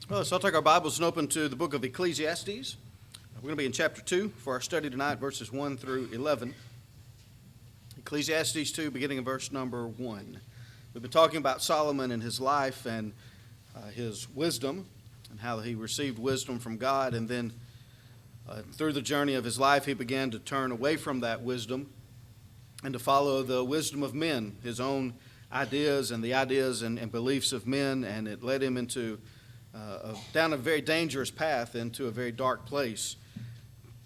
Well, so I'll take our Bibles and open to the book of Ecclesiastes. We're going to be in chapter 2 for our study tonight, verses 1 through 11. Ecclesiastes 2, beginning in verse number 1. We've been talking about Solomon and his life and his wisdom and how he received wisdom from God. And then through the journey of his life, he began to turn away from that wisdom and to follow the wisdom of men, his own ideas and the ideas and beliefs of men. And it led him into down a very dangerous path into a very dark place.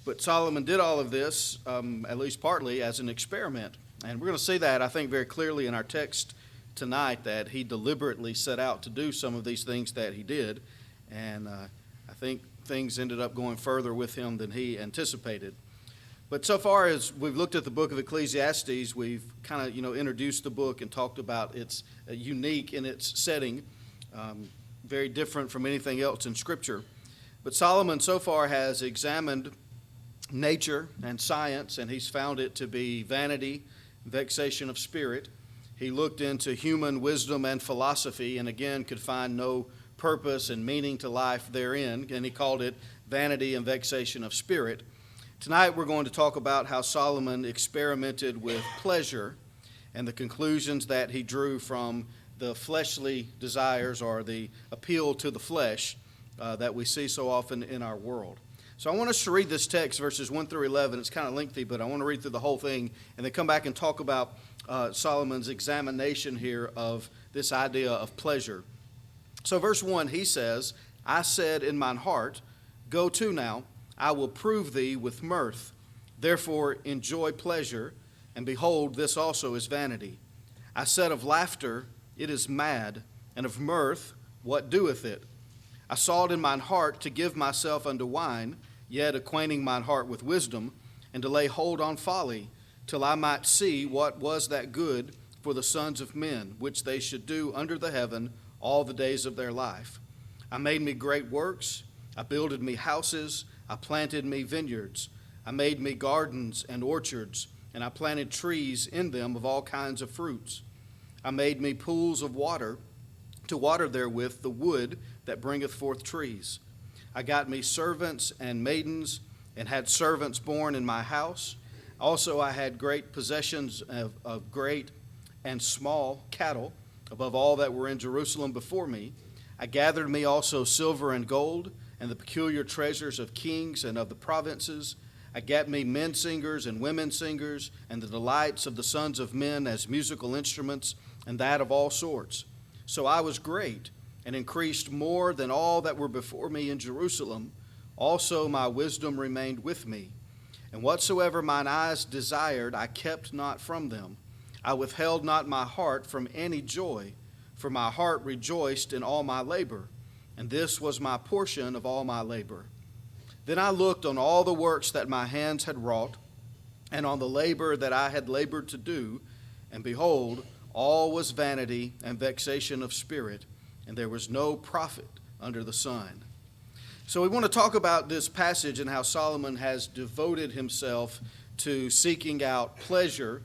But Solomon did all of this, at least partly, as an experiment. And we're going to see that, I think, very clearly in our text tonight, that he deliberately set out to do some of these things that he did. And I think things ended up going further with him than he anticipated. But so far as we've looked at the book of Ecclesiastes, we've kind of, introduced the book and talked about its unique in its setting. Very different from anything else in Scripture. But Solomon so far has examined nature and science, and he's found it to be vanity, vexation of spirit. He looked into human wisdom and philosophy, and again could find no purpose and meaning to life therein, and he called it vanity and vexation of spirit. Tonight we're going to talk about how Solomon experimented with pleasure and the conclusions that he drew from the fleshly desires or the appeal to the flesh that we see so often in our world. So I want us to read this text, verses 1 through 11. It's kind of lengthy, but I want to read through the whole thing and then come back and talk about Solomon's examination here of this idea of pleasure. So verse 1, he says, I said in mine heart, go to now, I will prove thee with mirth. Therefore enjoy pleasure, and behold, this also is vanity. I said of laughter, it is mad, and of mirth, what doeth it? I sought in mine heart to give myself unto wine, yet acquainting mine heart with wisdom, and to lay hold on folly, till I might see what was that good for the sons of men, which they should do under the heaven all the days of their life. I made me great works, I builded me houses, I planted me vineyards, I made me gardens and orchards, and I planted trees in them of all kinds of fruits. I made me pools of water, to water therewith the wood that bringeth forth trees. I got me servants and maidens, and had servants born in my house. Also I had great possessions of great and small cattle, above all that were in Jerusalem before me. I gathered me also silver and gold, and the peculiar treasures of kings and of the provinces. I gat me men singers and women singers, and the delights of the sons of men as musical instruments, and that of all sorts. So I was great, and increased more than all that were before me in Jerusalem. Also my wisdom remained with me. And whatsoever mine eyes desired, I kept not from them. I withheld not my heart from any joy, for my heart rejoiced in all my labor, and this was my portion of all my labor. Then I looked on all the works that my hands had wrought, and on the labor that I had labored to do, and behold, all was vanity and vexation of spirit, and there was no profit under the sun. So we want to talk about this passage and how Solomon has devoted himself to seeking out pleasure,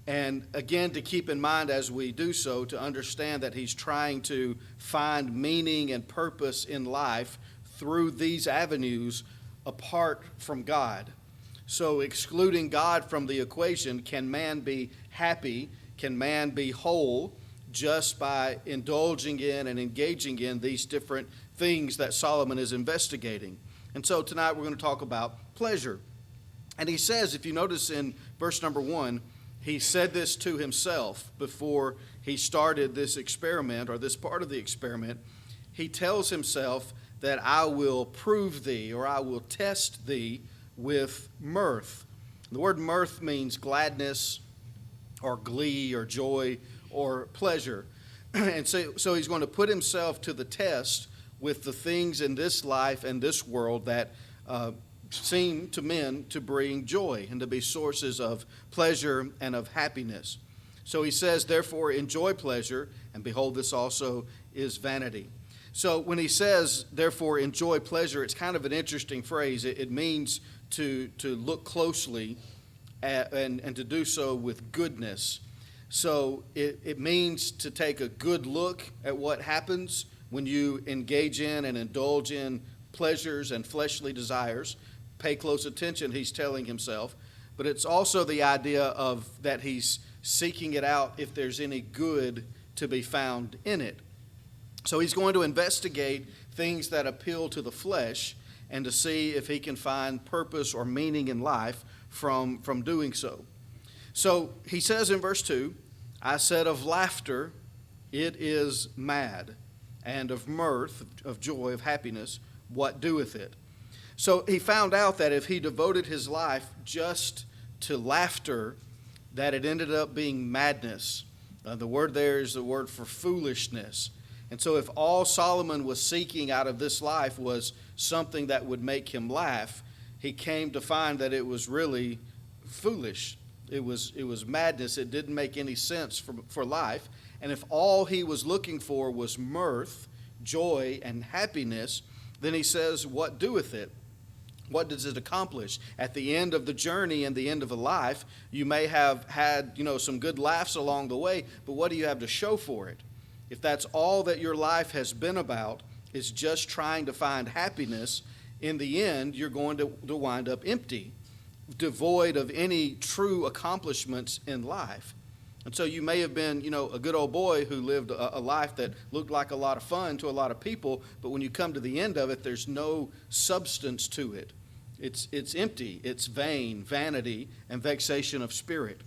and again to keep in mind as we do so to understand that he's trying to find meaning and purpose in life through these avenues apart from God. So excluding God from the equation, can man be happy? Can man be whole just by indulging in and engaging in these different things that Solomon is investigating? And so tonight we're going to talk about pleasure. And he says, if you notice in verse number 1, he said this to himself before he started this experiment or this part of the experiment. He tells himself that I will prove thee, or I will test thee with mirth. The word mirth means gladness or glee or joy or pleasure. And so he's going to put himself to the test with the things in this life and this world that seem to men to bring joy and to be sources of pleasure and of happiness. So he says, therefore enjoy pleasure, and behold, this also is vanity. So when he says, therefore enjoy pleasure, it's kind of an interesting phrase. It means to look closely and to do so with goodness. So it means to take a good look at what happens when you engage in and indulge in pleasures and fleshly desires. Pay close attention, he's telling himself. But it's also the idea of that he's seeking it out if there's any good to be found in it. So he's going to investigate things that appeal to the flesh and to see if he can find purpose or meaning in life from doing so. So he says in verse 2, I said of laughter, it is mad, and of mirth, of joy, of happiness, what doeth it? So he found out that if he devoted his life just to laughter, that it ended up being madness. The word there is the word for foolishness. And so if all Solomon was seeking out of this life was something that would make him laugh, he came to find that it was really foolish. It was madness. It didn't make any sense for life. And if all he was looking for was mirth, joy, and happiness, then he says, what doeth it? What does it accomplish? At the end of the journey and the end of a life, you may have had, some good laughs along the way, but what do you have to show for it? If that's all that your life has been about, is just trying to find happiness, in the end, you're going to wind up empty, devoid of any true accomplishments in life. And so you may have been, a good old boy who lived a life that looked like a lot of fun to a lot of people, but when you come to the end of it, there's no substance to it. It's empty, it's vain, vanity, and vexation of spirit.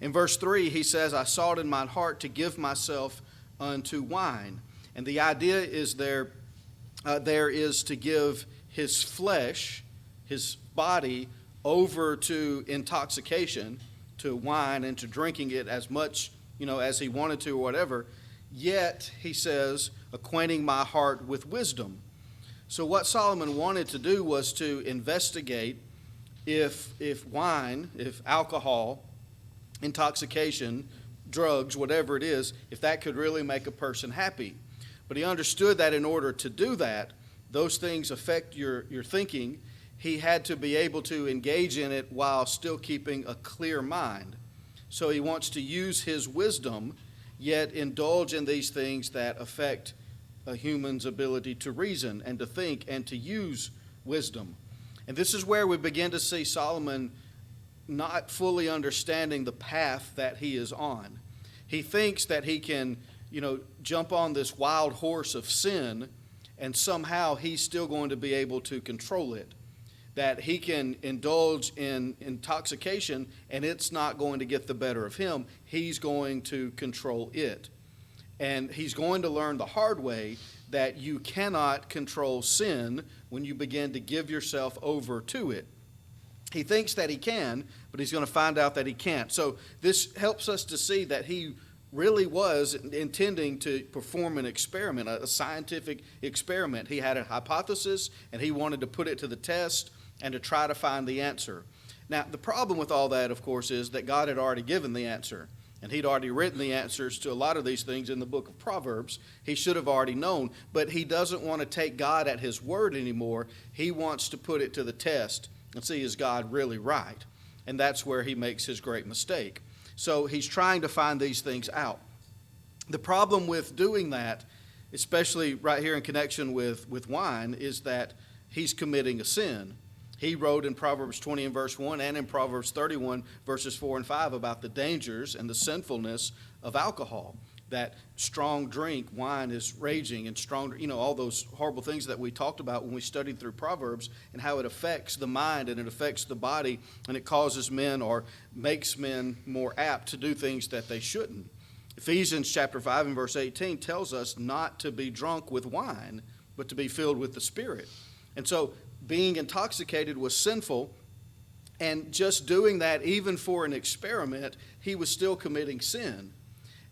In verse 3, he says, I sought in mine heart to give myself unto wine. And the idea is there is to give his flesh, his body, over to intoxication, to wine and to drinking it as much, as he wanted to or whatever. Yet, he says, acquainting my heart with wisdom. So what Solomon wanted to do was to investigate if wine, if alcohol, intoxication, drugs, whatever it is, if that could really make a person happy. But he understood that in order to do that, those things affect your thinking. He had to be able to engage in it while still keeping a clear mind. So he wants to use his wisdom, yet indulge in these things that affect a human's ability to reason and to think and to use wisdom. And this is where we begin to see Solomon not fully understanding the path that he is on. He thinks that he can, jump on this wild horse of sin, and somehow he's still going to be able to control it. That he can indulge in intoxication and it's not going to get the better of him. He's going to control it. And he's going to learn the hard way that you cannot control sin when you begin to give yourself over to it. He thinks that he can, but he's going to find out that he can't. So this helps us to see that he really was intending to perform an experiment, a scientific experiment. He had a hypothesis and he wanted to put it to the test and to try to find the answer. Now, the problem with all that, of course, is that God had already given the answer. And he'd already written the answers to a lot of these things in the book of Proverbs. He should have already known. But he doesn't want to take God at his word anymore. He wants to put it to the test and see, is God really right? And that's where he makes his great mistake. So he's trying to find these things out. The problem with doing that, especially right here in connection with wine, is that he's committing a sin. He wrote in Proverbs 20 and verse 1 and in Proverbs 31 verses 4 and 5 about the dangers and the sinfulness of alcohol. That strong drink, wine is raging and strong, all those horrible things that we talked about when we studied through Proverbs and how it affects the mind and it affects the body and it causes men or makes men more apt to do things that they shouldn't. Ephesians chapter 5 and verse 18 tells us not to be drunk with wine, but to be filled with the Spirit. And so being intoxicated was sinful, and just doing that even for an experiment, he was still committing sin.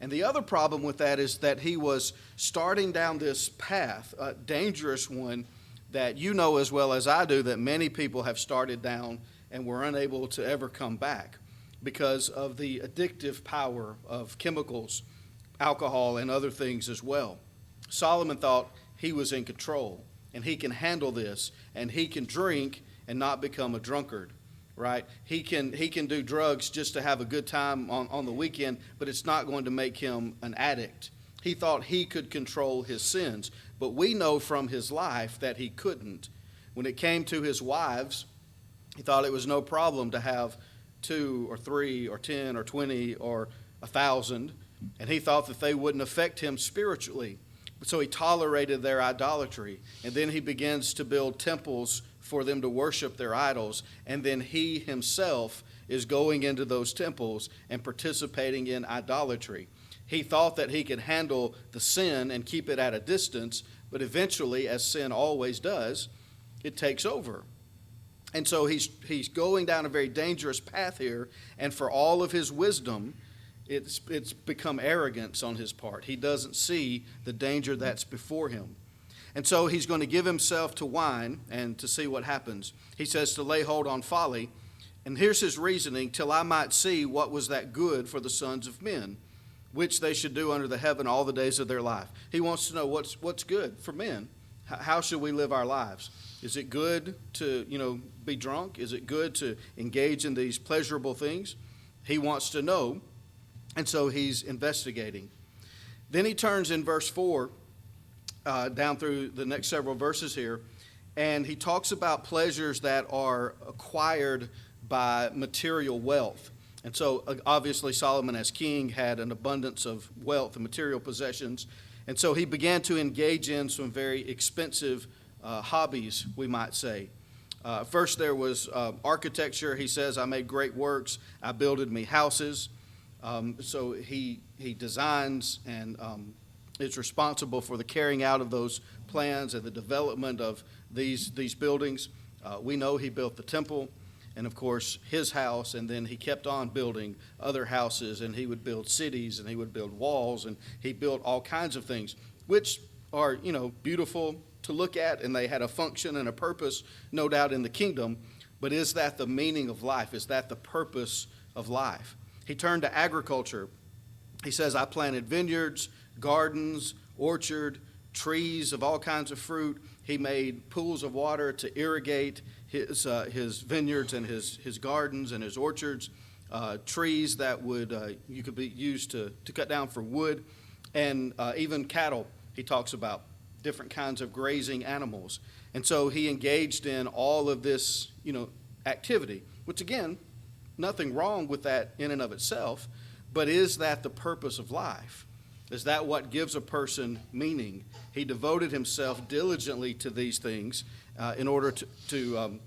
And the other problem with that is that he was starting down this path, a dangerous one that you know as well as I do that many people have started down and were unable to ever come back because of the addictive power of chemicals, alcohol, and other things as well. Solomon thought he was in control. And he can handle this, and he can drink and not become a drunkard, right? He can do drugs just to have a good time on the weekend, but it's not going to make him an addict. He thought he could control his sins, but we know from his life that he couldn't. When it came to his wives, he thought it was no problem to have 2 or 3 or 10 or 20 or 1,000, and he thought that they wouldn't affect him spiritually. So he tolerated their idolatry, and then he begins to build temples for them to worship their idols, and then he himself is going into those temples and participating in idolatry. He thought that he could handle the sin and keep it at a distance, but eventually, as sin always does, it takes over. And so he's going down a very dangerous path here, and for all of his wisdom, it's become arrogance on his part. He doesn't see the danger that's before him. And so he's going to give himself to wine and to see what happens. He says to lay hold on folly, and here's his reasoning, till I might see what was that good for the sons of men, which they should do under the heaven all the days of their life. He wants to know what's good for men. How should we live our lives? Is it good to, be drunk? Is it good to engage in these pleasurable things? He wants to know, and so he's investigating. Then he turns in verse 4, down through the next several verses here, and he talks about pleasures that are acquired by material wealth. And so obviously Solomon as king had an abundance of wealth and material possessions, and so he began to engage in some very expensive hobbies, we might say. First there was architecture. He says, I made great works, I builded me houses. So he designs and is responsible for the carrying out of those plans and the development of these buildings. We know he built the temple and, of course, his house, and then he kept on building other houses, and he would build cities, and he would build walls, and he built all kinds of things, which are, beautiful to look at, and they had a function and a purpose, no doubt, in the kingdom. But is that the meaning of life? Is that the purpose of life? He turned to agriculture. He says, I planted vineyards, gardens, orchard, trees of all kinds of fruit. He made pools of water to irrigate his vineyards and his gardens and his orchards, trees that you could be used to cut down for wood, and even cattle. He talks about different kinds of grazing animals. And so he engaged in all of this, activity, which again, nothing wrong with that in and of itself, but is that the purpose of life? Is that what gives a person meaning? He devoted himself diligently to these things in order to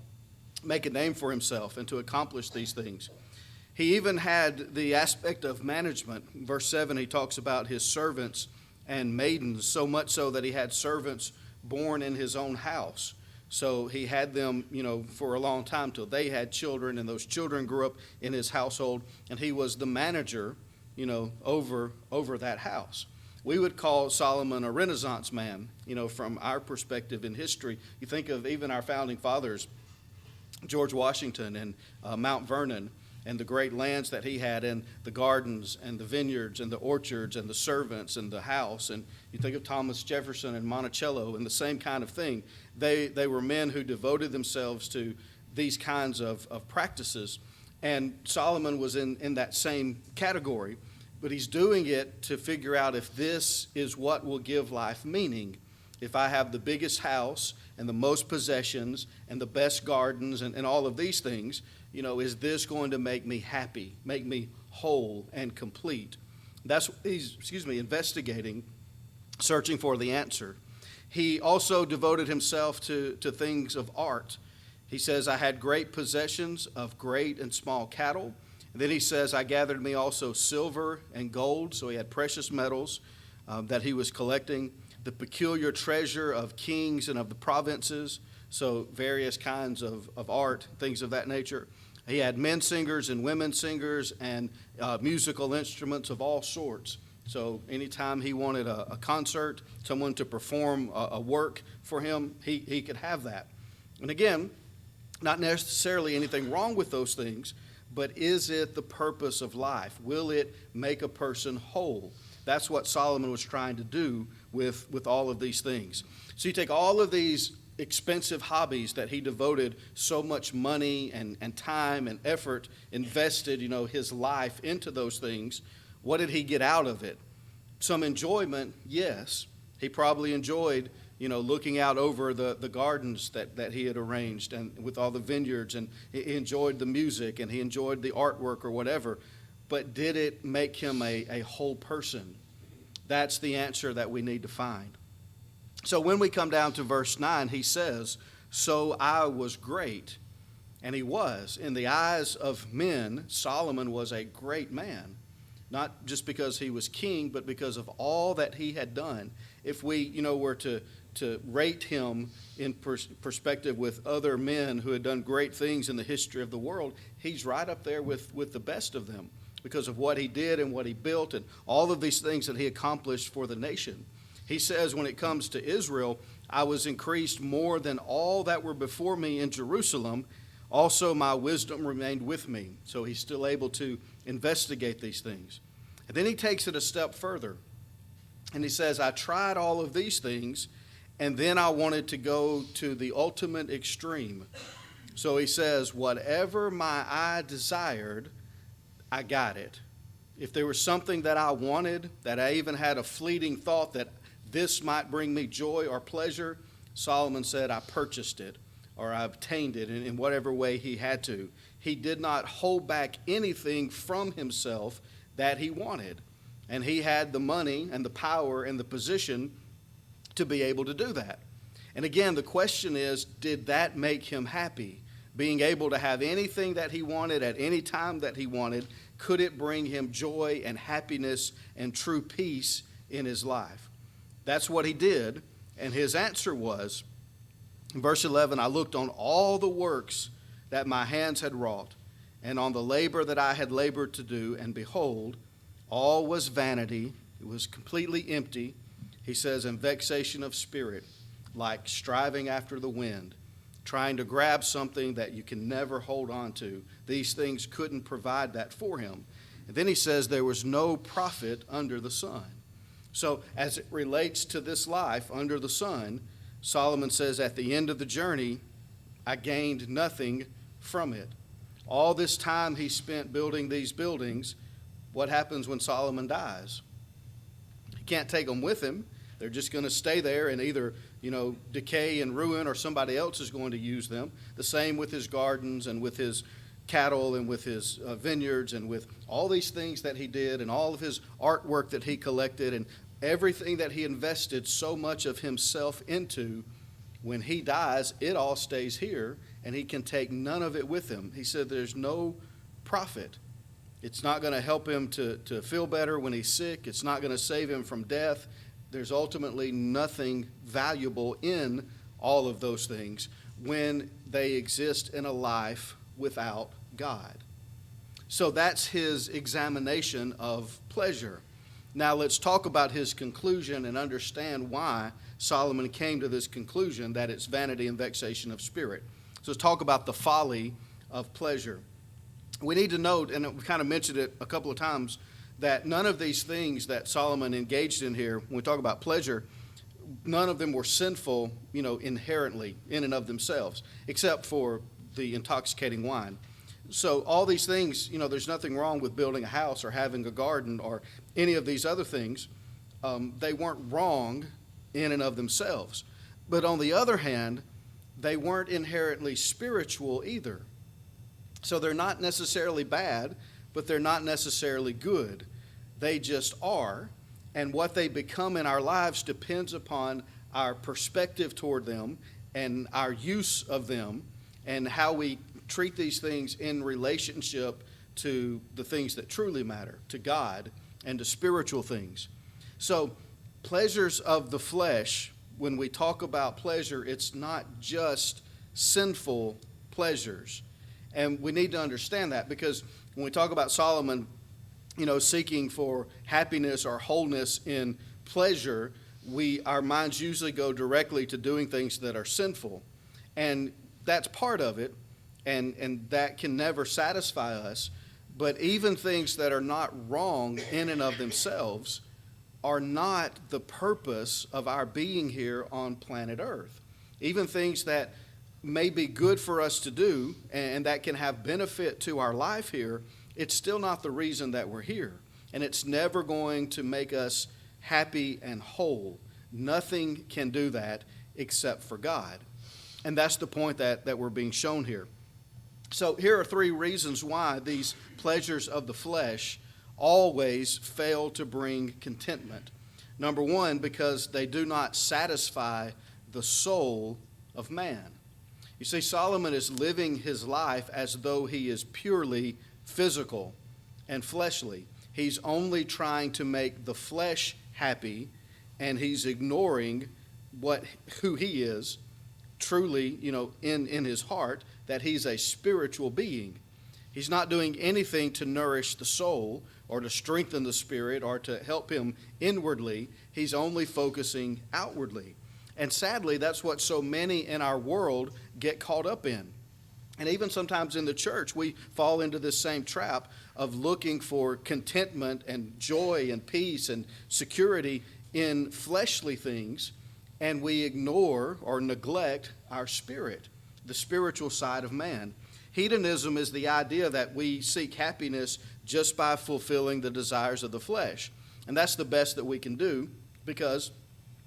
make a name for himself and to accomplish these things. He even had the aspect of management. In verse 7, he talks about his servants and maidens, so much so that he had servants born in his own house. So he had them, for a long time till they had children, and those children grew up in his household, and he was the manager, over that house. We would call Solomon a Renaissance man, from our perspective in history. You think of even our founding fathers, George Washington and Mount Vernon, and the great lands that he had, and the gardens and the vineyards and the orchards and the servants and the house. And you think of Thomas Jefferson and Monticello and the same kind of thing. They were men who devoted themselves to these kinds of practices. And Solomon was in that same category, but he's doing it to figure out if this is what will give life meaning. If I have the biggest house and the most possessions and the best gardens and all of these things, is this going to make me happy, make me whole and complete? That's what he's, investigating, searching for the answer. He also devoted himself to things of art. He says, I had great possessions of great and small cattle. And then he says, I gathered me also silver and gold. So he had precious metals that he was collecting. The peculiar treasure of kings and of the provinces. So various kinds of art, things of that nature. He had men singers and women singers and musical instruments of all sorts. So anytime he wanted a concert, someone to perform a work for him, he could have that. And again, not necessarily anything wrong with those things, but is it the purpose of life? Will it make a person whole? That's what Solomon was trying to do with all of these things. So you take all of these expensive hobbies that he devoted so much money and time and effort, invested, his life into those things. What did he get out of it? Some enjoyment, yes. He probably enjoyed, looking out over the gardens that he had arranged and with all the vineyards, and he enjoyed the music and he enjoyed the artwork or whatever. But did it make him a whole person? That's the answer that we need to find. So when we come down to verse 9, he says, "So I was great." And he was. In the eyes of men, Solomon was a great man. Not just because he was king, but because of all that he had done. If we, were to rate him in perspective with other men who had done great things in the history of the world, he's right up there with the best of them because of what he did and what he built and all of these things that he accomplished for the nation. He says when it comes to Israel, "I was increased more than all that were before me in Jerusalem. Also my wisdom remained with me." So he's still able to investigate these things. And then he takes it a step further. And he says, "I tried all of these things, and then I wanted to go to the ultimate extreme." So he says, whatever my eye desired, I got it. If there was something that I wanted, that I even had a fleeting thought that this might bring me joy or pleasure, Solomon said, I purchased it, or I obtained it in whatever way he had to. He did not hold back anything from himself that he wanted. And he had the money and the power and the position to be able to do that. And again, the question is, did that make him happy? Being able to have anything that he wanted at any time that he wanted, could it bring him joy and happiness and true peace in his life? That's what he did. And his answer was, in verse 11, "I looked on all the works that my hands had wrought, and on the labor that I had labored to do, and behold, all was vanity." It was completely empty. He says, "and vexation of spirit," like striving after the wind, trying to grab something that you can never hold on to. These things couldn't provide that for him. And then he says there was no profit under the sun. So as it relates to this life under the sun, Solomon says at the end of the journey, I gained nothing from it. All this time he spent building these buildings, what happens when Solomon dies? He can't take them with him. They're just going to stay there and either, decay and ruin, or somebody else is going to use them. The same with his gardens and with his cattle and with his vineyards and with all these things that he did and all of his artwork that he collected and everything that he invested so much of himself into. When he dies, it all stays here, and he can take none of it with him. He said there's no profit. It's not going to help him to feel better when he's sick. It's not going to save him from death. There's ultimately nothing valuable in all of those things when they exist in a life without God. So that's his examination of pleasure. Now let's talk about his conclusion and understand why Solomon came to this conclusion that it's vanity and vexation of spirit. So let's talk about the folly of pleasure. We need to note, and we kind of mentioned it a couple of times, that none of these things that Solomon engaged in here, when we talk about pleasure, none of them were sinful, inherently in and of themselves, except for the intoxicating wine. So all these things, there's nothing wrong with building a house or having a garden or any of these other things. They weren't wrong in and of themselves. But on the other hand, they weren't inherently spiritual either. So they're not necessarily bad, but they're not necessarily good. They just are. And what they become in our lives depends upon our perspective toward them and our use of them and how we treat these things in relationship to the things that truly matter, to God and to spiritual things. So pleasures of the flesh, when we talk about pleasure, it's not just sinful pleasures. And we need to understand that, because when we talk about Solomon, seeking for happiness or wholeness in pleasure, our minds usually go directly to doing things that are sinful. And that's part of it, and that can never satisfy us. But even things that are not wrong in and of themselves are not the purpose of our being here on planet Earth. Even things that may be good for us to do and that can have benefit to our life here, it's still not the reason that we're here. And it's never going to make us happy, and whole. Nothing can do that except for God. And that's the point that we're being shown here. So here are 3 reasons why these pleasures of the flesh always fail to bring contentment. Number 1, because they do not satisfy the soul of man. You see, Solomon is living his life as though he is purely physical and fleshly. He's only trying to make the flesh happy, and he's ignoring who he is truly, in his heart, that he's a spiritual being. He's not doing anything to nourish the soul or to strengthen the spirit or to help him inwardly. He's only focusing outwardly. And sadly, that's what so many in our world get caught up in. And even sometimes in the church, we fall into this same trap of looking for contentment and joy and peace and security in fleshly things, and we ignore or neglect our spirit, the spiritual side of man. Hedonism is the idea that we seek happiness just by fulfilling the desires of the flesh. And that's the best that we can do because,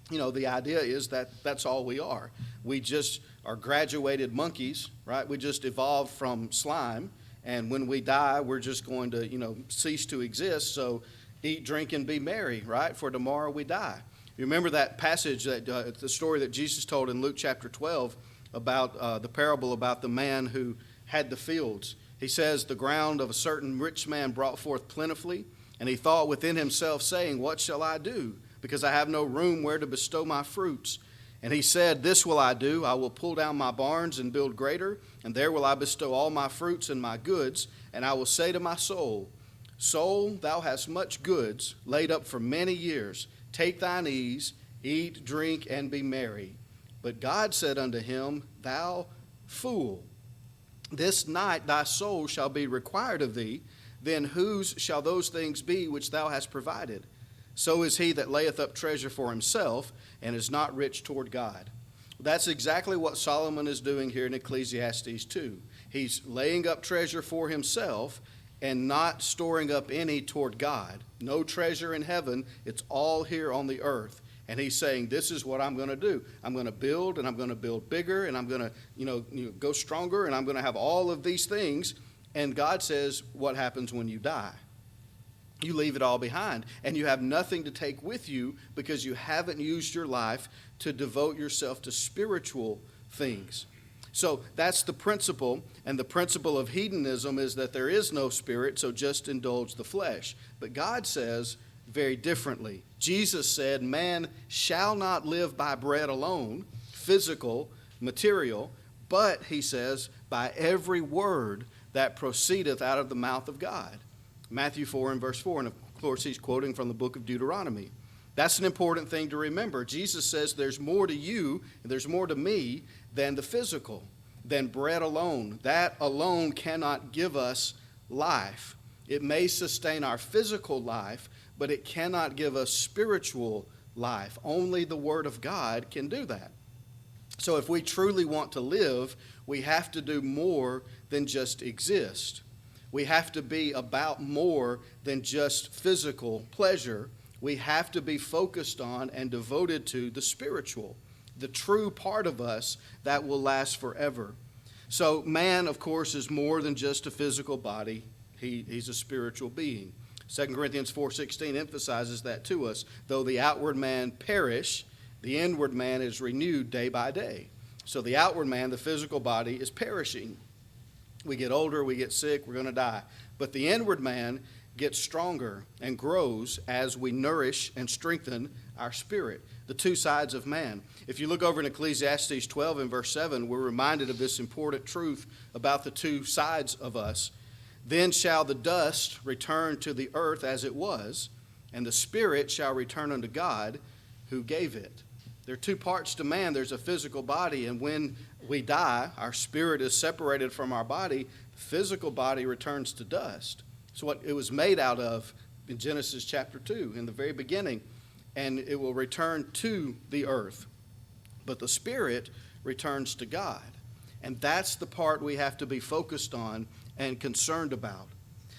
the idea is that that's all we are. We just are graduated monkeys, right? We just evolved from slime. And when we die, we're just going to, cease to exist. So eat, drink, and be merry, right? For tomorrow we die. You remember that passage, the story that Jesus told in Luke chapter 12 about the parable about the man who had the fields. He says, the ground of a certain rich man brought forth plentifully, and he thought within himself, saying, what shall I do? Because I have no room where to bestow my fruits. And he said, this will I do. I will pull down my barns and build greater, and there will I bestow all my fruits and my goods. And I will say to my soul, soul, thou hast much goods laid up for many years. Take thine ease, eat, drink, and be merry. But God said unto him, thou fool, this night thy soul shall be required of thee. Then whose shall those things be which thou hast provided? So is he that layeth up treasure for himself and is not rich toward God. That's exactly what Solomon is doing here in Ecclesiastes 2. He's laying up treasure for himself and not storing up any toward God. No treasure in heaven. It's all here on the earth. And he's saying, this is what I'm going to do. I'm going to build, and I'm going to build bigger, and I'm going to go stronger, and I'm going to have all of these things. And God says, what happens when you die? You leave it all behind, and you have nothing to take with you because you haven't used your life to devote yourself to spiritual things. So that's the principle, and the principle of hedonism is that there is no spirit, so just indulge the flesh. But God says very differently. Jesus said, man shall not live by bread alone, physical, material, but, he says, by every word that proceedeth out of the mouth of God. Matthew 4 and verse 4, and of course he's quoting from the book of Deuteronomy. That's an important thing to remember. Jesus says there's more to you, and there's more to me than the physical, than bread alone. That alone cannot give us life. It may sustain our physical life, but it cannot give us spiritual life. Only the Word of God can do that. So if we truly want to live, we have to do more than just exist. We have to be about more than just physical pleasure. We have to be focused on and devoted to the spiritual, the true part of us that will last forever. So man, of course, is more than just a physical body. He's a spiritual being. 2 Corinthians 4:16 emphasizes that to us. Though the outward man perish, the inward man is renewed day by day. So the outward man, the physical body, is perishing. We get older, we get sick, we're going to die. But the inward man gets stronger and grows as we nourish and strengthen our spirit, the two sides of man. If you look over in Ecclesiastes 12 and verse 7, we're reminded of this important truth about the two sides of us. Then shall the dust return to the earth as it was, and the spirit shall return unto God who gave it. There are two parts to man. There's a physical body, and when we die, our spirit is separated from our body. The physical body returns to dust. It's what it was made out of in Genesis chapter 2, in the very beginning, and it will return to the earth. But the spirit returns to God, and that's the part we have to be focused on and concerned about.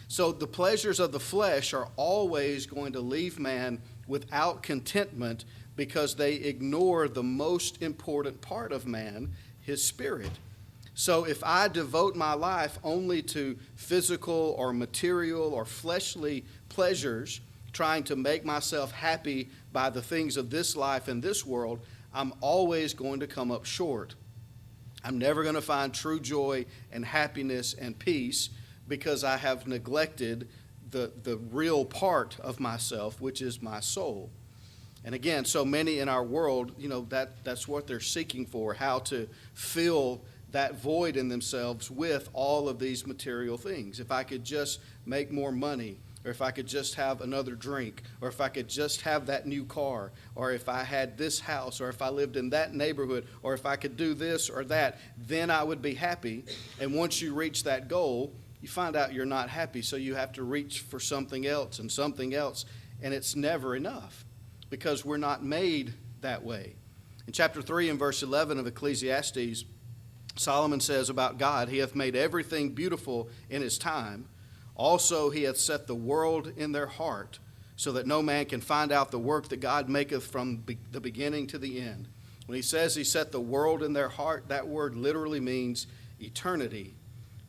So the pleasures of the flesh are always going to leave man without contentment because they ignore the most important part of man, his spirit. So if I devote my life only to physical or material or fleshly pleasures, trying to make myself happy by the things of this life and this world, I'm always going to come up short. I'm never going to find true joy and happiness and peace because I have neglected the real part of myself, which is my soul. And again, so many in our world, that's what they're seeking for, how to fill that void in themselves with all of these material things. If I could just make more money, or if I could just have another drink, or if I could just have that new car, or if I had this house, or if I lived in that neighborhood, or if I could do this or that, then I would be happy. And once you reach that goal, you find out you're not happy, so you have to reach for something else, and it's never enough because we're not made that way. In chapter 3 and verse 11 of Ecclesiastes, Solomon says about God, He hath made everything beautiful in His time. Also He hath set the world in their heart, so that no man can find out the work that God maketh from the beginning to the end. When He says He set the world in their heart, that word literally means eternity.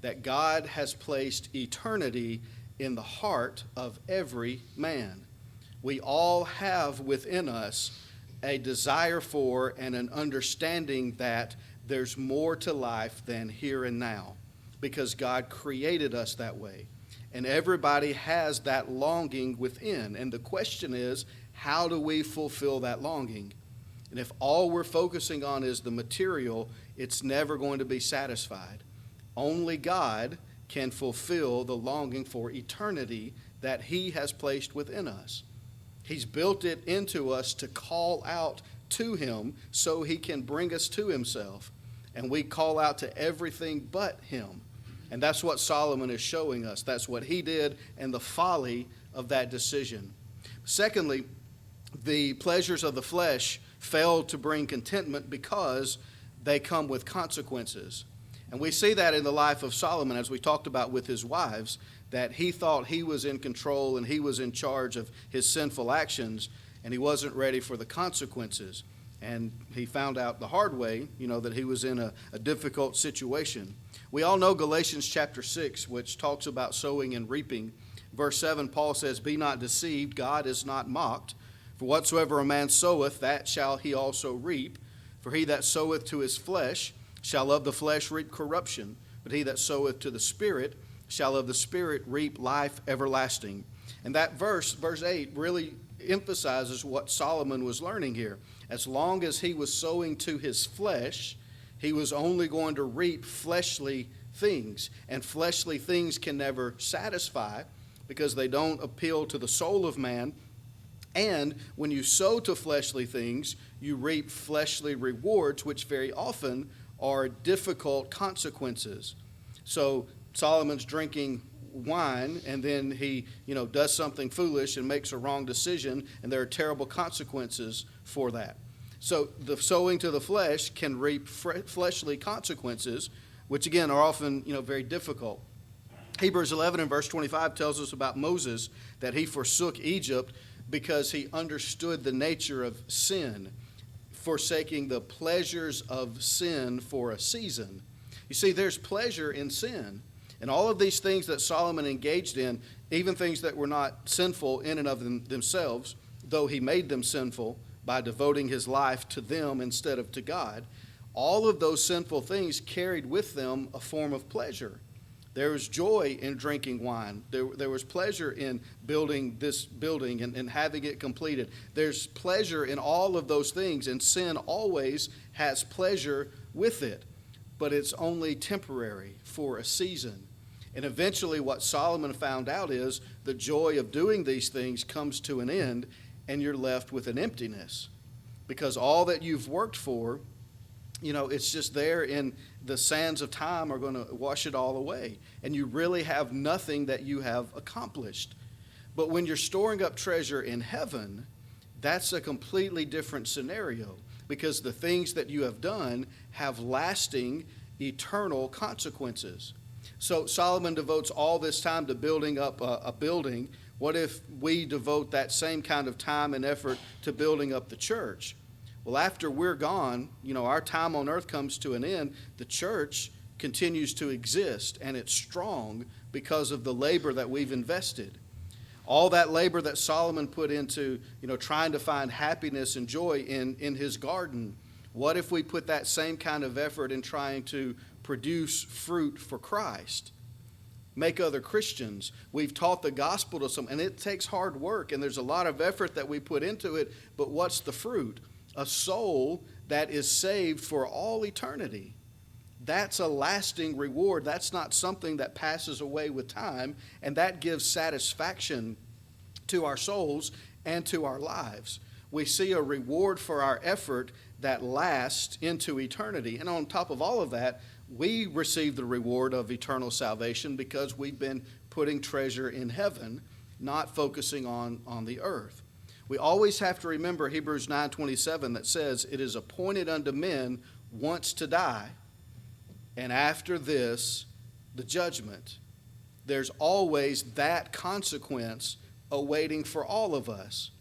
That God has placed eternity in the heart of every man. We all have within us a desire for and an understanding that there's more to life than here and now, because God created us that way. And everybody has that longing within. And the question is, how do we fulfill that longing? And if all we're focusing on is the material, it's never going to be satisfied. Only God can fulfill the longing for eternity that He has placed within us. He's built it into us to call out to Him so He can bring us to Himself. And we call out to everything but Him. And that's what Solomon is showing us. That's what he did and the folly of that decision. Secondly, the pleasures of the flesh failed to bring contentment because they come with consequences. And we see that in the life of Solomon, as we talked about with his wives, that he thought he was in control and he was in charge of his sinful actions, and he wasn't ready for the consequences. And he found out the hard way, that he was in a difficult situation. We all know Galatians chapter 6, which talks about sowing and reaping. Verse 7, Paul says, "Be not deceived, God is not mocked. For whatsoever a man soweth, that shall he also reap. For he that soweth to his flesh shall of the flesh reap corruption, but he that soweth to the Spirit shall of the Spirit reap life everlasting." And that verse 8, really emphasizes what Solomon was learning here. As long as he was sowing to his flesh, he was only going to reap fleshly things. And fleshly things can never satisfy because they don't appeal to the soul of man. And when you sow to fleshly things, you reap fleshly rewards, which very often are difficult consequences. So Solomon's drinking wine, and then he does something foolish and makes a wrong decision, and there are terrible consequences for that. So the sowing to the flesh can reap fleshly consequences, which again are often very difficult. Hebrews 11 and verse 25 tells us about Moses, that he forsook Egypt because he understood the nature of sin, forsaking the pleasures of sin for a season. You see, there's pleasure in sin. And all of these things that Solomon engaged in, even things that were not sinful in and of themselves, though he made them sinful by devoting his life to them instead of to God, all of those sinful things carried with them a form of pleasure. There was joy in drinking wine. There was pleasure in building this building and having it completed. There's pleasure in all of those things, and sin always has pleasure with it. But it's only temporary for a season. And eventually what Solomon found out is the joy of doing these things comes to an end, and you're left with an emptiness. Because all that you've worked for, it's just there, in the sands of time are going to wash it all away. And you really have nothing that you have accomplished. But when you're storing up treasure in heaven, that's a completely different scenario. Because the things that you have done have lasting, eternal consequences. So Solomon devotes all this time to building up a building What if we devote that same kind of time and effort to building up the church? Well, after we're gone, our time on earth comes to an end. The church continues to exist, and it's strong because of the labor that we've invested. All that labor that Solomon put into, trying to find happiness and joy in his garden. What if we put that same kind of effort in trying to produce fruit for Christ? Make other Christians. We've taught the gospel to some, and it takes hard work, and there's a lot of effort that we put into it, but what's the fruit? A soul that is saved for all eternity. That's a lasting reward. That's not something that passes away with time, and that gives satisfaction to our souls and to our lives. We see a reward for our effort that lasts into eternity. And on top of all of that, we receive the reward of eternal salvation because we've been putting treasure in heaven, not focusing on the earth. We always have to remember Hebrews 9:27 that says, "It is appointed unto men once to die, and after this, the judgment." There's always that consequence awaiting for all of us.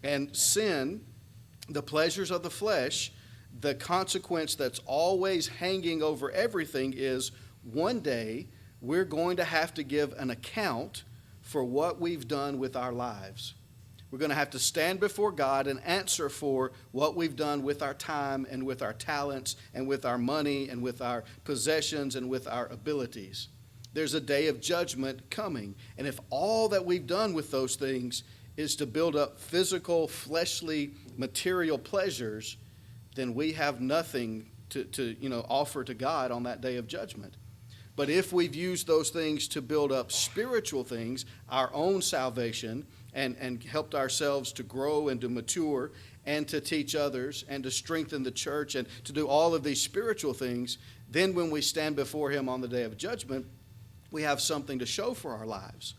And sin, the pleasures of the flesh, the consequence that's always hanging over everything is one day we're going to have to give an account for what we've done with our lives. We're going to have to stand before God and answer for what we've done with our time and with our talents and with our money and with our possessions and with our abilities. There's a day of judgment coming. And if all that we've done with those things is to build up physical, fleshly, material pleasures, then we have nothing to offer to God on that day of judgment. But if we've used those things to build up spiritual things, our own salvation, and helped ourselves to grow and to mature and to teach others and to strengthen the church and to do all of these spiritual things, then when we stand before him on the day of judgment, we have something to show for our lives.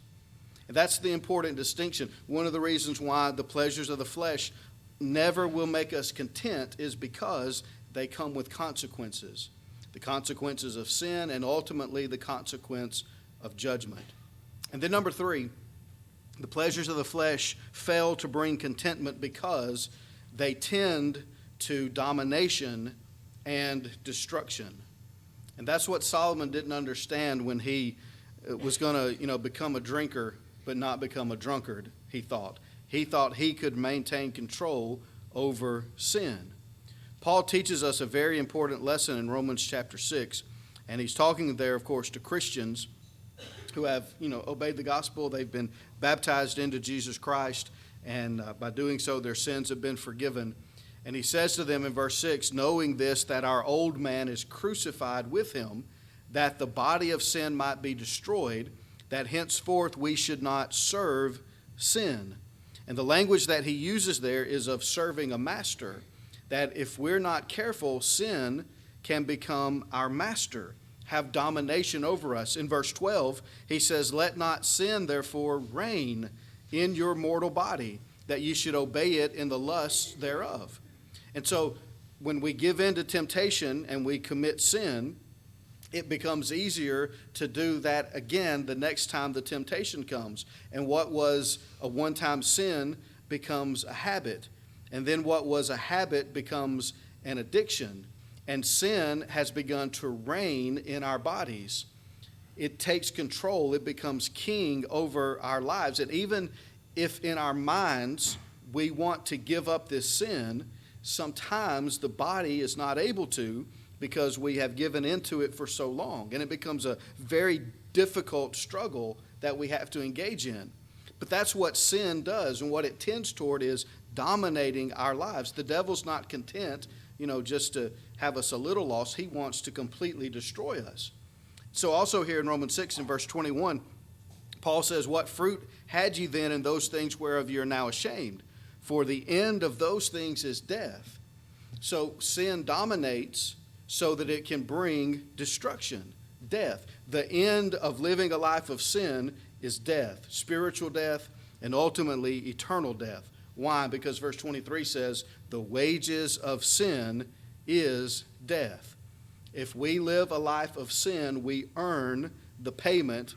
And that's the important distinction. One of the reasons why the pleasures of the flesh never will make us content is because they come with consequences. The consequences of sin and ultimately the consequence of judgment. And then number 3, the pleasures of the flesh fail to bring contentment because they tend to domination and destruction. And that's what Solomon didn't understand when he was going to, become a drinker but not become a drunkard, he thought. He thought he could maintain control over sin. Paul teaches us a very important lesson in Romans chapter 6, and he's talking there, of course, to Christians who have, obeyed the gospel. They've been baptized into Jesus Christ, and by doing so, their sins have been forgiven. And he says to them in verse 6, "Knowing this, that our old man is crucified with him, that the body of sin might be destroyed, that henceforth we should not serve sin." And the language that he uses there is of serving a master, that if we're not careful, sin can become our master, have domination over us. In verse 12, he says, "Let not sin therefore reign in your mortal body, that ye should obey it in the lusts thereof." And so when we give in to temptation and we commit sin, it becomes easier to do that again the next time the temptation comes. And what was a one-time sin becomes a habit. And then what was a habit becomes an addiction. And sin has begun to reign in our bodies. It takes control. It becomes king over our lives. And even if in our minds we want to give up this sin, sometimes the body is not able to, because we have given into it for so long. And it becomes a very difficult struggle that we have to engage in. But that's what sin does, and what it tends toward is dominating our lives. The devil's not content, just to have us a little lost. He wants to completely destroy us. So also here in Romans 6 and verse 21, Paul says, "What fruit had ye then in those things whereof ye are now ashamed? For the end of those things is death." So sin dominates so that it can bring destruction, death. The end of living a life of sin is death, spiritual death, and ultimately eternal death. Why? Because verse 23 says, "The wages of sin is death." If we live a life of sin, we earn the payment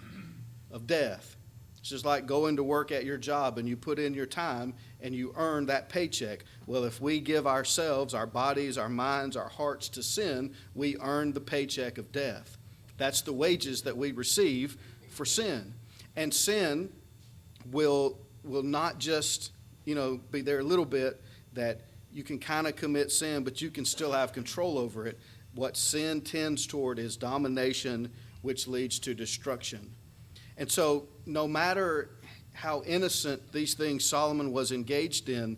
of death. It's just like going to work at your job and you put in your time and you earn that paycheck. Well, if we give ourselves, our bodies, our minds, our hearts to sin, we earn the paycheck of death. That's the wages that we receive for sin. And sin will not just, be there a little bit that you can kind of commit sin, but you can still have control over it. What sin tends toward is domination, which leads to destruction. And so no matter how innocent these things Solomon was engaged in,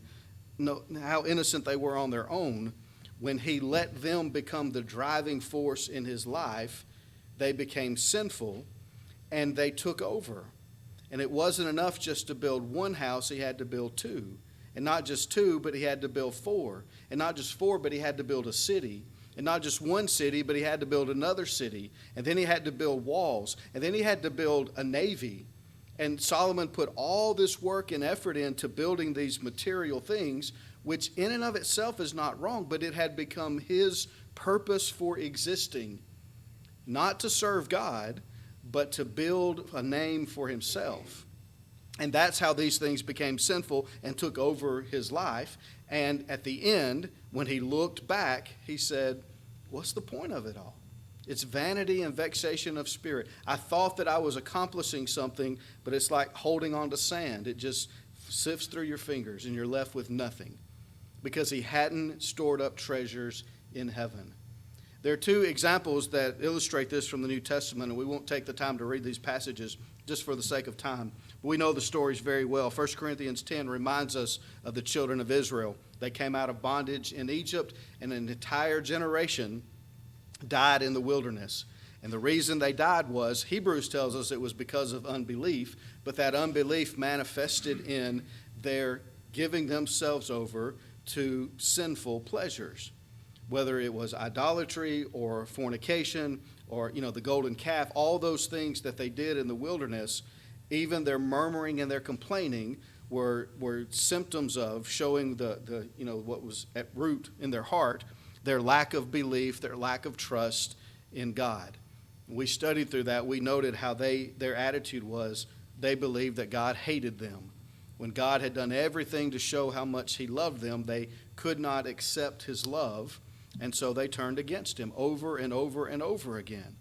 how innocent they were on their own, when he let them become the driving force in his life, they became sinful and they took over. And it wasn't enough just to build one house, he had to build two. And not just two, but he had to build four. And not just four, but he had to build a city. And not just one city, but he had to build another city. And then he had to build walls. And then he had to build a navy. And Solomon put all this work and effort into building these material things, which in and of itself is not wrong, but it had become his purpose for existing. Not to serve God, but to build a name for himself. And that's how these things became sinful and took over his life. And at the end, when he looked back, he said, what's the point of it all? It's vanity and vexation of spirit. I thought that I was accomplishing something, but it's like holding on to sand. It just sifts through your fingers and you're left with nothing because he hadn't stored up treasures in heaven. There are two examples that illustrate this from the New Testament, and we won't take the time to read these passages just for the sake of time. But we know the stories very well. 1 Corinthians 10 reminds us of the children of Israel. They came out of bondage in Egypt, and an entire generation died in the wilderness. And the reason they died was, Hebrews tells us it was because of unbelief, but that unbelief manifested in their giving themselves over to sinful pleasures. Whether it was idolatry or fornication or, the golden calf, all those things that they did in the wilderness, even their murmuring and their complaining were symptoms of showing the what was at root in their heart, their lack of belief, their lack of trust in God. We studied through that. We noted how their attitude was they believed that God hated them. When God had done everything to show how much he loved them, they could not accept his love. And so they turned against him over and over and over again.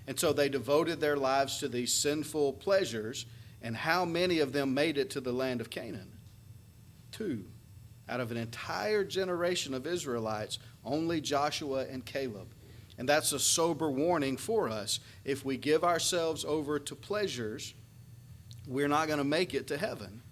And so they devoted their lives to these sinful pleasures. And how many of them made it to the land of Canaan? 2. Out of an entire generation of Israelites, only Joshua and Caleb. And that's a sober warning for us. If we give ourselves over to pleasures, we're not going to make it to heaven.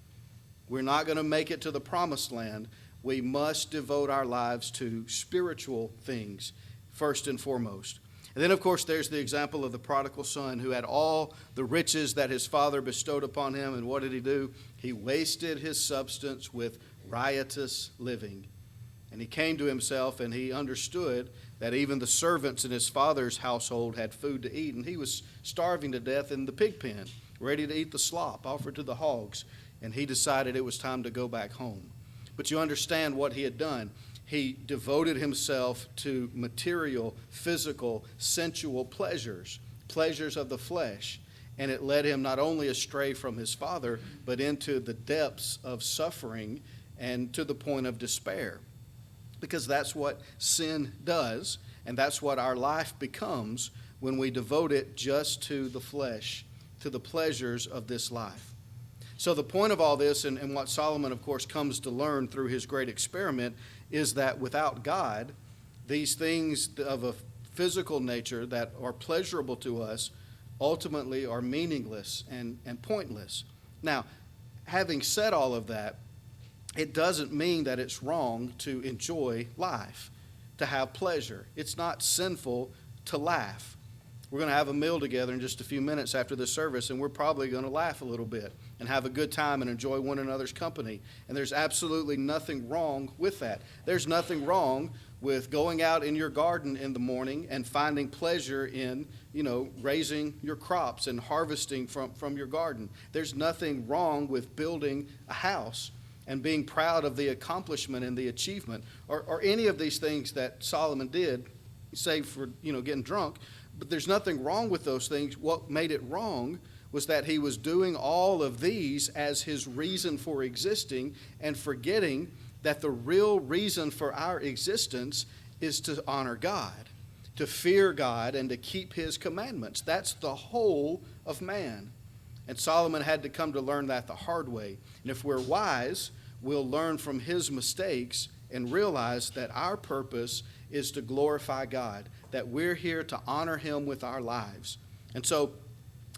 We're not going to make it to the promised land. We must devote our lives to spiritual things first and foremost. And then, of course, there's the example of the prodigal son who had all the riches that his father bestowed upon him. And what did he do? He wasted his substance with riotous living. And he came to himself and he understood that even the servants in his father's household had food to eat. And he was starving to death in the pig pen, ready to eat the slop offered to the hogs. And he decided it was time to go back home. But you understand what he had done. He devoted himself to material, physical, sensual pleasures of the flesh. And it led him not only astray from his father, but into the depths of suffering and to the point of despair. Because that's what sin does, and that's what our life becomes when we devote it just to the flesh, to the pleasures of this life. So the point of all this, and what Solomon, of course, comes to learn through his great experiment, is that without God, these things of a physical nature that are pleasurable to us ultimately are meaningless and pointless. Now, having said all of that, it doesn't mean that it's wrong to enjoy life, to have pleasure. It's not sinful to laugh. We're going to have a meal together in just a few minutes after this service, and we're probably going to laugh a little bit and have a good time and enjoy one another's company. And there's absolutely nothing wrong with that. There's nothing wrong with going out in your garden in the morning and finding pleasure in, raising your crops and harvesting from your garden. There's nothing wrong with building a house and being proud of the accomplishment and the achievement or any of these things that Solomon did, save for, getting drunk. But there's nothing wrong with those things. What made it wrong was that he was doing all of these as his reason for existing and forgetting that the real reason for our existence is to honor God, to fear God, and to keep his commandments. That's the whole of man. And Solomon had to come to learn that the hard way. And if we're wise, we'll learn from his mistakes and realize that our purpose is to glorify God, that we're here to honor him with our lives. And so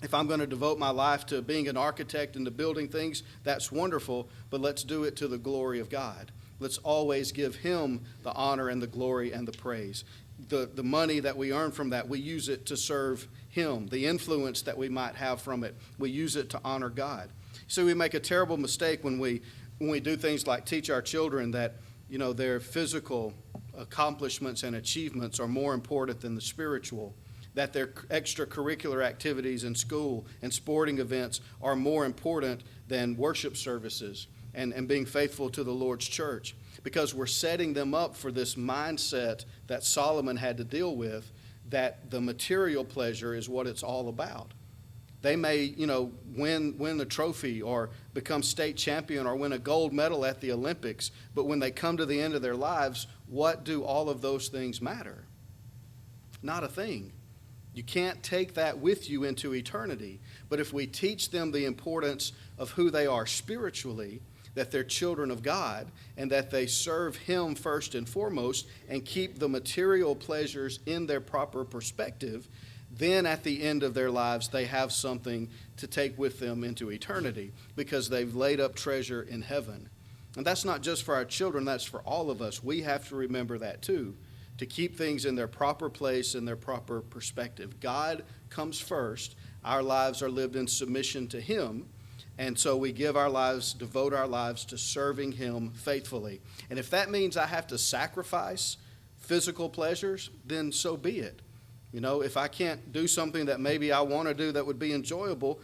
if I'm going to devote my life to being an architect and to building things, that's wonderful, but let's do it to the glory of God. Let's always give him the honor and the glory and the praise. The money that we earn from that, we use it to serve him. The influence that we might have from it, we use it to honor God. So we make a terrible mistake when we do things like teach our children that, their physical accomplishments and achievements are more important than the spiritual, that their extracurricular activities in school and sporting events are more important than worship services and being faithful to the Lord's church, because we're setting them up for this mindset that Solomon had to deal with, that the material pleasure is what it's all about. They may, win the trophy or become state champion or win a gold medal at the Olympics, but when they come to the end of their lives, what do all of those things matter? Not a thing. You can't take that with you into eternity. But if we teach them the importance of who they are spiritually, that they're children of God, and that they serve him first and foremost and keep the material pleasures in their proper perspective, then at the end of their lives they have something to take with them into eternity, because they've laid up treasure in heaven. And that's not just for our children, that's for all of us. We have to remember that too, to keep things in their proper place and their proper perspective. God comes first. Our lives are lived in submission to him. And so we give our lives, devote our lives to serving him faithfully. And if that means I have to sacrifice physical pleasures, then so be it. If I can't do something that maybe I want to do that would be enjoyable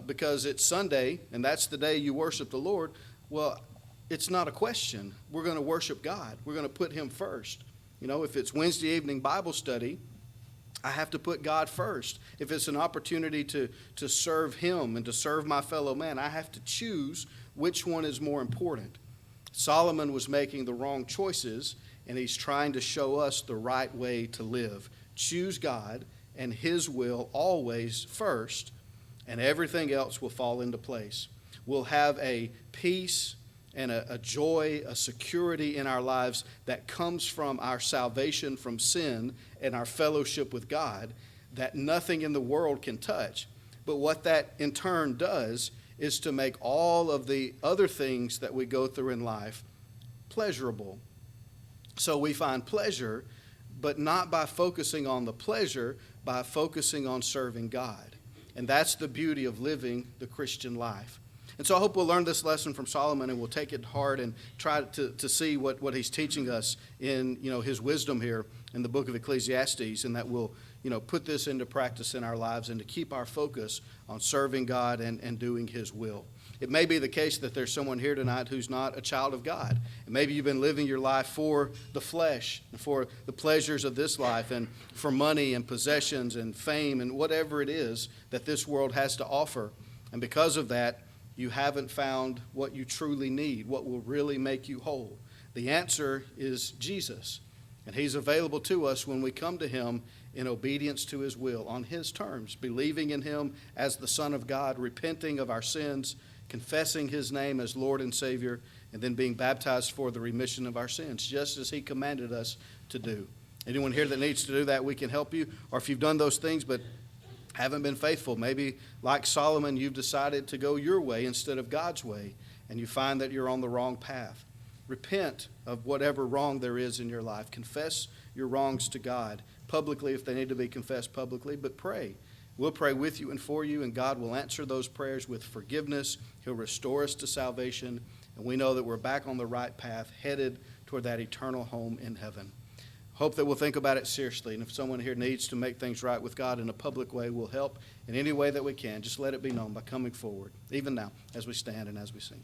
because it's Sunday and that's the day you worship the Lord, well, it's not a question. We're going to worship God. We're going to put him first. If it's Wednesday evening Bible study, I have to put God first. If it's an opportunity to serve him and to serve my fellow man, I have to choose which one is more important. Solomon was making the wrong choices, and he's trying to show us the right way to live. Choose God and his will always first, and everything else will fall into place. We'll have a peace and a joy, a security in our lives that comes from our salvation from sin and our fellowship with God that nothing in the world can touch. But what that in turn does is to make all of the other things that we go through in life pleasurable. So we find pleasure, but not by focusing on the pleasure, by focusing on serving God. And that's the beauty of living the Christian life. And so I hope we'll learn this lesson from Solomon, and we'll take it hard and try to see what he's teaching us in his wisdom here in the book of Ecclesiastes, and that we'll put this into practice in our lives and to keep our focus on serving God and doing his will. It may be the case that there's someone here tonight who's not a child of God. And maybe you've been living your life for the flesh, for the pleasures of this life, and for money and possessions and fame and whatever it is that this world has to offer. And because of that, you haven't found what you truly need, what will really make you whole. The answer is Jesus. And he's available to us when we come to him in obedience to his will, on his terms, believing in him as the Son of God, repenting of our sins, confessing his name as Lord and Savior, and then being baptized for the remission of our sins, just as he commanded us to do. Anyone here that needs to do that, we can help you. Or if you've done those things but haven't been faithful, maybe like Solomon, you've decided to go your way instead of God's way, and you find that you're on the wrong path. Repent of whatever wrong there is in your life. Confess your wrongs to God publicly if they need to be confessed publicly, but pray. We'll pray with you and for you, and God will answer those prayers with forgiveness. He'll restore us to salvation, and we know that we're back on the right path, headed toward that eternal home in heaven. Hope that we'll think about it seriously, and if someone here needs to make things right with God in a public way, we'll help in any way that we can. Just let it be known by coming forward, even now, as we stand and as we sing.